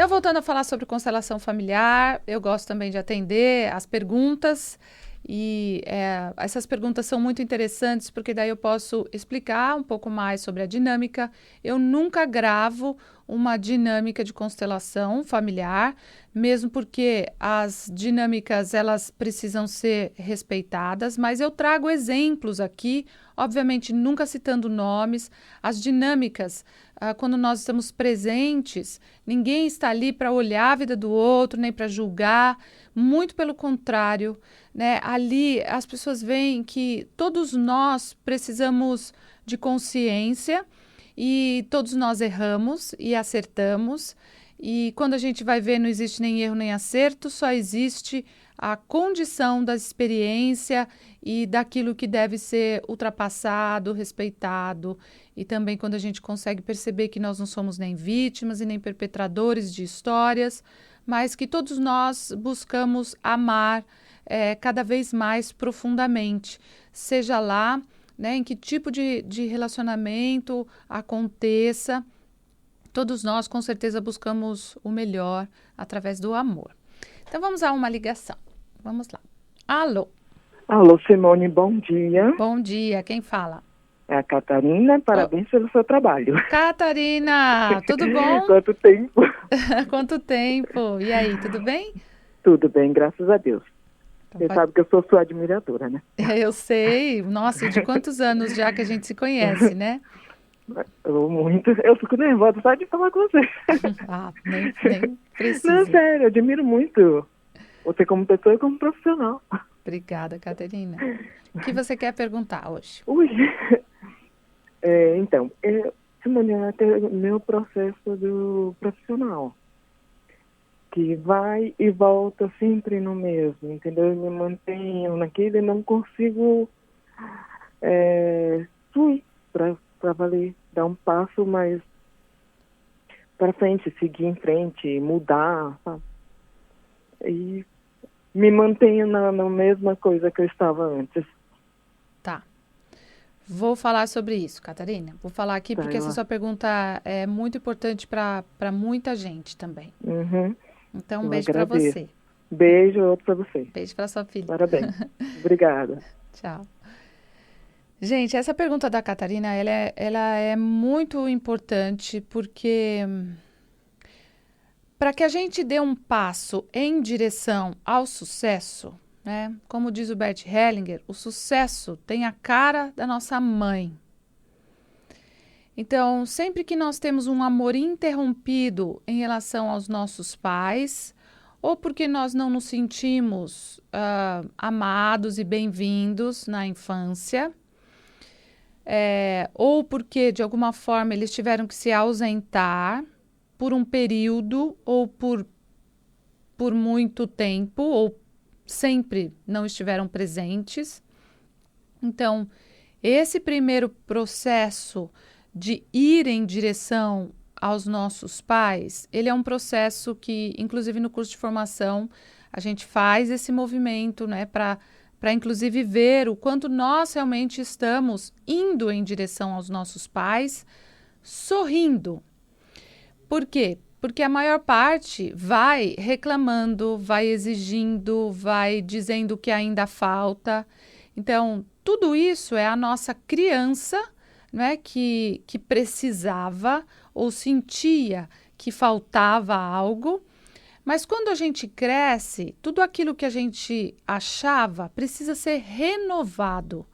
Então, voltando a falar sobre constelação familiar, eu gosto também de atender as perguntas e essas perguntas são muito interessantes porque daí eu posso explicar um pouco mais sobre a dinâmica. Eu nunca gravo uma dinâmica de constelação familiar, mesmo porque as dinâmicas elas precisam ser respeitadas, mas eu trago exemplos aqui, obviamente nunca citando nomes. As dinâmicas, quando nós estamos presentes, ninguém está ali para olhar a vida do outro, nem para julgar, muito pelo contrário, né? Ali as pessoas veem que todos nós precisamos de consciência e todos nós erramos e acertamos. E quando a gente vai ver, não existe nem erro nem acerto, só existe a condição da experiência e daquilo que deve ser ultrapassado, respeitado. E também quando a gente consegue perceber que nós não somos nem vítimas e nem perpetradores de histórias, mas que todos nós buscamos amar cada vez mais profundamente, seja lá, né, em que tipo de relacionamento aconteça, todos nós com certeza buscamos o melhor através do amor. Então vamos a uma ligação. Vamos lá. Alô? Alô, Simone, bom dia. Bom dia, quem fala? É a Catarina, parabéns pelo seu trabalho. Catarina, tudo bom? Quanto tempo? Quanto tempo? E aí, tudo bem? Tudo bem, graças a Deus. Então, Você sabe que eu sou sua admiradora, né? Eu sei. Nossa, de quantos anos já que a gente se conhece, né? Eu fico nervosa só de falar com você. Nem precisa. Não, sério, eu admiro muito você como pessoa e como profissional. Obrigada, Catarina. O que você quer perguntar hoje? Ui. Então, Simone, até o meu processo do profissional, que vai e volta sempre no mesmo, entendeu? Eu me mantenho naquilo e não consigo fluir para valer, dar um passo mais para frente, seguir em frente, mudar, sabe? E me mantenho na mesma coisa que eu estava antes. Tá. Vou falar sobre isso, Catarina. Vou falar aqui porque essa sua pergunta é muito importante para muita gente também. Uhum. Então, um beijo para você. Beijo, outro para você. Beijo para sua filha. Parabéns. Obrigada. Tchau. Gente, essa pergunta da Catarina, ela é muito importante porque para que a gente dê um passo em direção ao sucesso, né? Como diz o Bert Hellinger, o sucesso tem a cara da nossa mãe. Então, sempre que nós temos um amor interrompido em relação aos nossos pais, ou porque nós não nos sentimos amados e bem-vindos na infância, ou porque, de alguma forma, eles tiveram que se ausentar por um período ou por muito tempo, ou sempre não estiveram presentes. Então, esse primeiro processo de ir em direção aos nossos pais, ele é um processo que, inclusive no curso de formação, a gente faz esse movimento, né, para inclusive ver o quanto nós realmente estamos indo em direção aos nossos pais, sorrindo. Por quê? Porque a maior parte vai reclamando, vai exigindo, vai dizendo que ainda falta. Então, tudo isso é a nossa criança, né, que precisava ou sentia que faltava algo. Mas quando a gente cresce, tudo aquilo que a gente achava precisa ser renovado.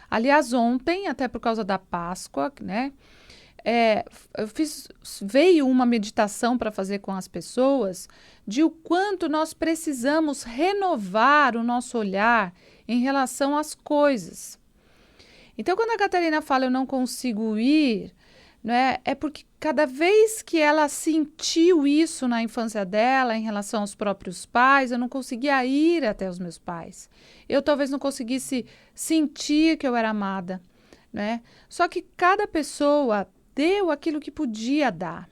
Aliás, ontem, até por causa da Páscoa, né, veio uma meditação para fazer com as pessoas de o quanto nós precisamos renovar o nosso olhar em relação às coisas. Então, quando a Catarina fala eu não consigo ir, né, é porque cada vez que ela sentiu isso na infância dela em relação aos próprios pais, eu não conseguia ir até os meus pais. Eu talvez não conseguisse sentir que eu era amada, né? Só que cada pessoa deu aquilo que podia dar.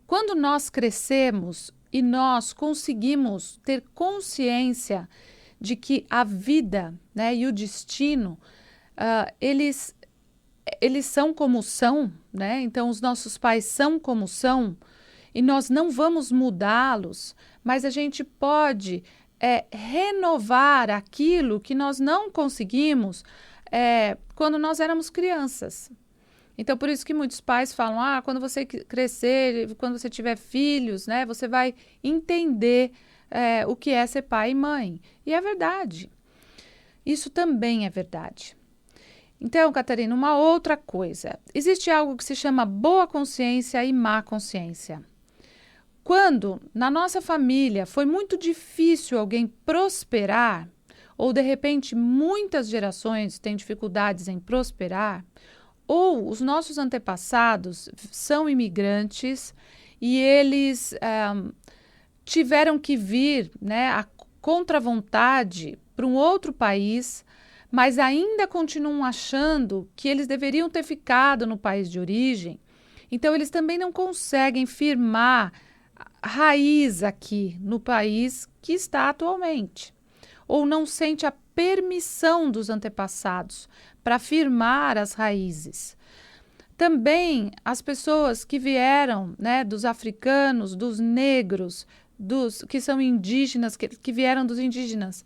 Quando nós crescemos e nós conseguimos ter consciência de que a vida, né, e o destino, eles são como são, né? Então, os nossos pais são como são. e nós não vamos mudá-los, mas a gente pode renovar aquilo que nós não conseguimos quando nós éramos crianças. Então, por isso que muitos pais falam, quando você crescer, quando você tiver filhos, né, você vai entender o que é ser pai e mãe. E é verdade. Isso também é verdade. Então, Catarina, uma outra coisa. Existe algo que se chama boa consciência e má consciência. Quando na nossa família foi muito difícil alguém prosperar, ou de repente muitas gerações têm dificuldades em prosperar, ou os nossos antepassados são imigrantes e eles tiveram que vir, né, a contra vontade para um outro país, mas ainda continuam achando que eles deveriam ter ficado no país de origem. Então, eles também não conseguem firmar raiz aqui no país que está atualmente, ou não sente a permissão dos antepassados para firmar as raízes. Também as pessoas que vieram, né, dos africanos, dos negros, dos que são indígenas, que vieram dos indígenas,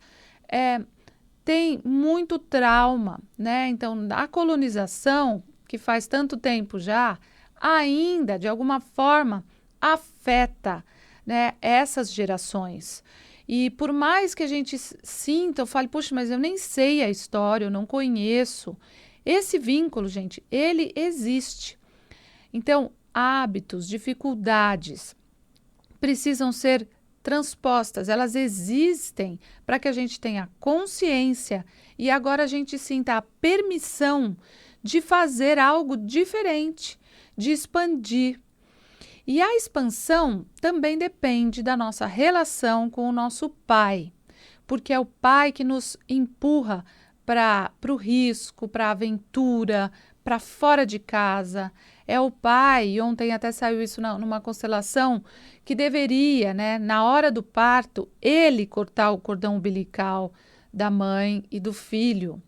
tem muito trauma, né? Então, a colonização, que faz tanto tempo já, ainda, de alguma forma, afeta, né, essas gerações. E por mais que a gente sinta, eu fale, puxa, mas eu nem sei a história, eu não conheço. Esse vínculo, gente, ele existe. Então, hábitos, dificuldades precisam ser transpostas, elas existem para que a gente tenha consciência e agora a gente sinta a permissão de fazer algo diferente, de expandir. E a expansão também depende da nossa relação com o nosso pai, porque é o pai que nos empurra para o risco, para a aventura, para fora de casa. É o pai, e ontem até saiu isso numa constelação, que deveria, né, na hora do parto, ele cortar o cordão umbilical da mãe e do filho.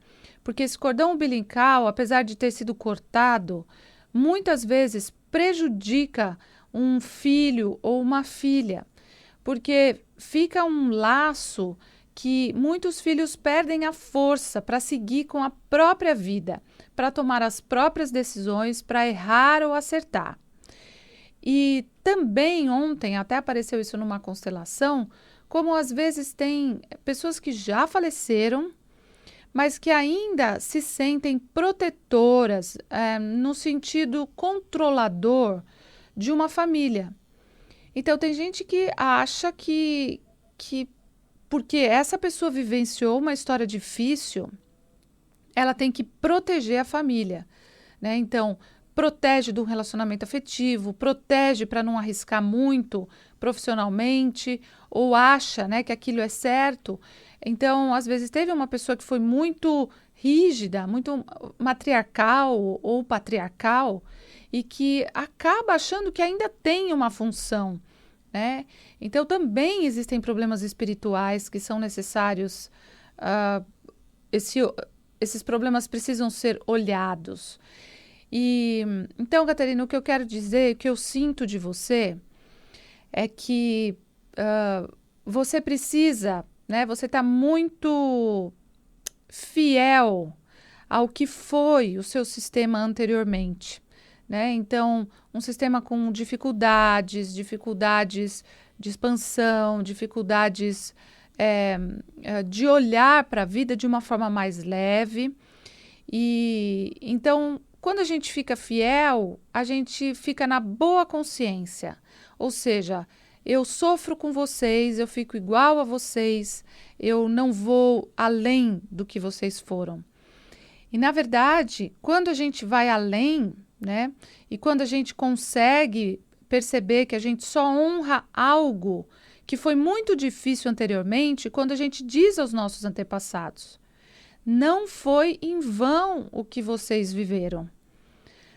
Porque esse cordão umbilical, apesar de ter sido cortado, muitas vezes prejudica um filho ou uma filha, porque fica um laço que muitos filhos perdem a força para seguir com a própria vida, para tomar as próprias decisões, para errar ou acertar. E também ontem, até apareceu isso numa constelação, como às vezes tem pessoas que já faleceram, mas que ainda se sentem protetoras, no sentido controlador de uma família. Então, tem gente que acha que porque essa pessoa vivenciou uma história difícil, ela tem que proteger a família, né? Então, protege do relacionamento afetivo, protege para não arriscar muito profissionalmente, ou acha, né, que aquilo é certo. Então, às vezes, teve uma pessoa que foi muito rígida, muito matriarcal ou patriarcal, e que acaba achando que ainda tem uma função, né? Então, também existem problemas espirituais que são necessários, esses problemas precisam ser olhados. E então, Catarina, o que eu quero dizer, o que eu sinto de você, é que você precisa, né? Você está muito fiel ao que foi o seu sistema anteriormente, né? Então, um sistema com dificuldades de expansão, dificuldades de olhar para a vida de uma forma mais leve. E então, quando a gente fica fiel, a gente fica na boa consciência. Ou seja, eu sofro com vocês, eu fico igual a vocês, eu não vou além do que vocês foram. E, na verdade, quando a gente vai além, né, e quando a gente consegue perceber que a gente só honra algo que foi muito difícil anteriormente, quando a gente diz aos nossos antepassados, não foi em vão o que vocês viveram,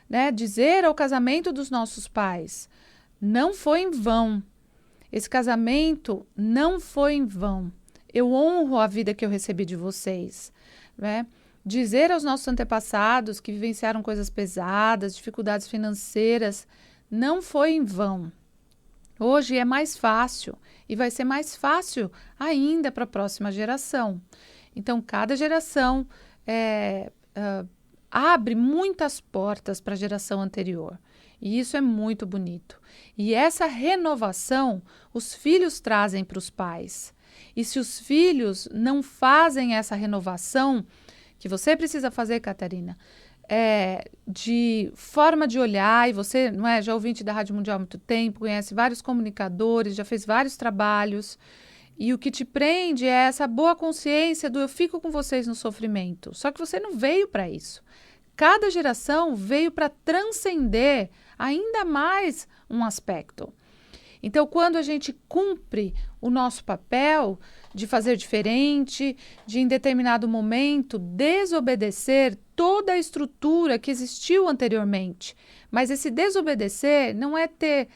né? Dizer ao casamento dos nossos pais, não foi em vão. Esse casamento não foi em vão. Eu honro a vida que eu recebi de vocês, né? Dizer aos nossos antepassados que vivenciaram coisas pesadas, dificuldades financeiras, não foi em vão. Hoje é mais fácil e vai ser mais fácil ainda para a próxima geração. Então, cada geração abre muitas portas para a geração anterior. E isso é muito bonito. E essa renovação os filhos trazem para os pais. E se os filhos não fazem essa renovação, que você precisa fazer, Catarina, de forma de olhar, e você não é, já é ouvinte da Rádio Mundial há muito tempo, conhece vários comunicadores, já fez vários trabalhos, e o que te prende é essa boa consciência do eu fico com vocês no sofrimento. Só que você não veio para isso. Cada geração veio para transcender ainda mais um aspecto. Então, quando a gente cumpre o nosso papel de fazer diferente, de em determinado momento desobedecer toda a estrutura que existiu anteriormente, mas esse desobedecer não é ter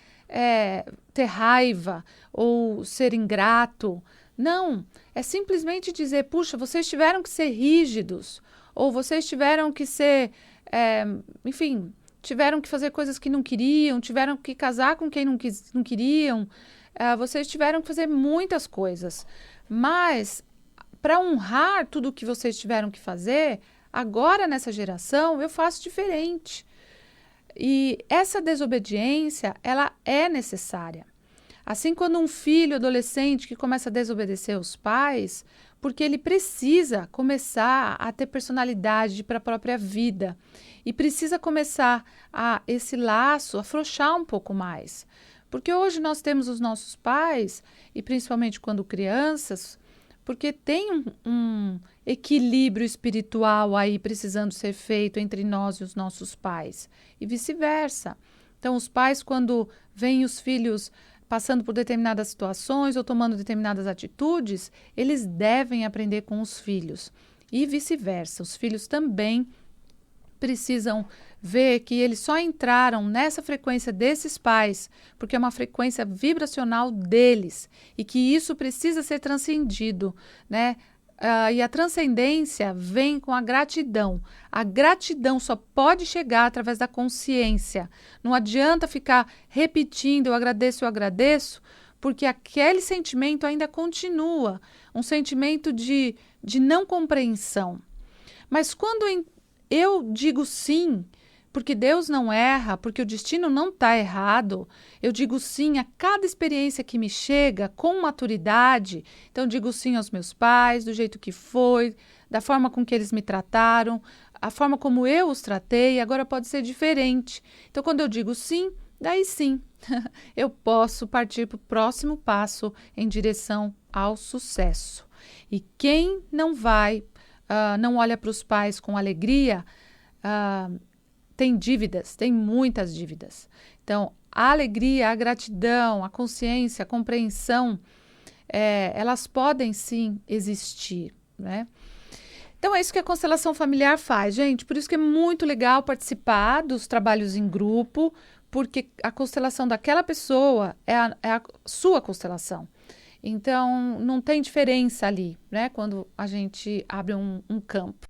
raiva ou ser ingrato, não, é simplesmente dizer, puxa, vocês tiveram que ser rígidos, ou vocês tiveram que ser, enfim, tiveram que fazer coisas que não queriam, tiveram que casar com quem não queriam, vocês tiveram que fazer muitas coisas. Mas, para honrar tudo o que vocês tiveram que fazer, agora nessa geração eu faço diferente. E essa desobediência, ela é necessária. Assim, quando um filho adolescente que começa a desobedecer os pais, porque ele precisa começar a ter personalidade para a própria vida e precisa começar esse laço afrouxar um pouco mais. Porque hoje nós temos os nossos pais, e principalmente quando crianças, porque tem um equilíbrio espiritual aí precisando ser feito entre nós e os nossos pais, e vice-versa. Então, os pais, quando veem os filhos passando por determinadas situações ou tomando determinadas atitudes, eles devem aprender com os filhos. E vice-versa, os filhos também precisam ver que eles só entraram nessa frequência desses pais porque é uma frequência vibracional deles e que isso precisa ser transcendido, né? E a transcendência vem com a gratidão. A gratidão só pode chegar através da consciência. Não adianta ficar repetindo, eu agradeço, porque aquele sentimento ainda continua, um sentimento de não compreensão. Mas quando eu digo sim, porque Deus não erra, porque o destino não está errado, eu digo sim a cada experiência que me chega com maturidade. Então, digo sim aos meus pais, do jeito que foi, da forma com que eles me trataram, a forma como eu os tratei, agora pode ser diferente. Então, quando eu digo sim, daí sim, eu posso partir para o próximo passo em direção ao sucesso. E quem não vai, não olha para os pais com alegria, tem dívidas, tem muitas dívidas. Então, a alegria, a gratidão, a consciência, a compreensão, elas podem sim existir, né? Então, é isso que a constelação familiar faz, gente. Por isso que é muito legal participar dos trabalhos em grupo, porque a constelação daquela pessoa é a sua constelação. Então, não tem diferença ali, né? Quando a gente abre um campo.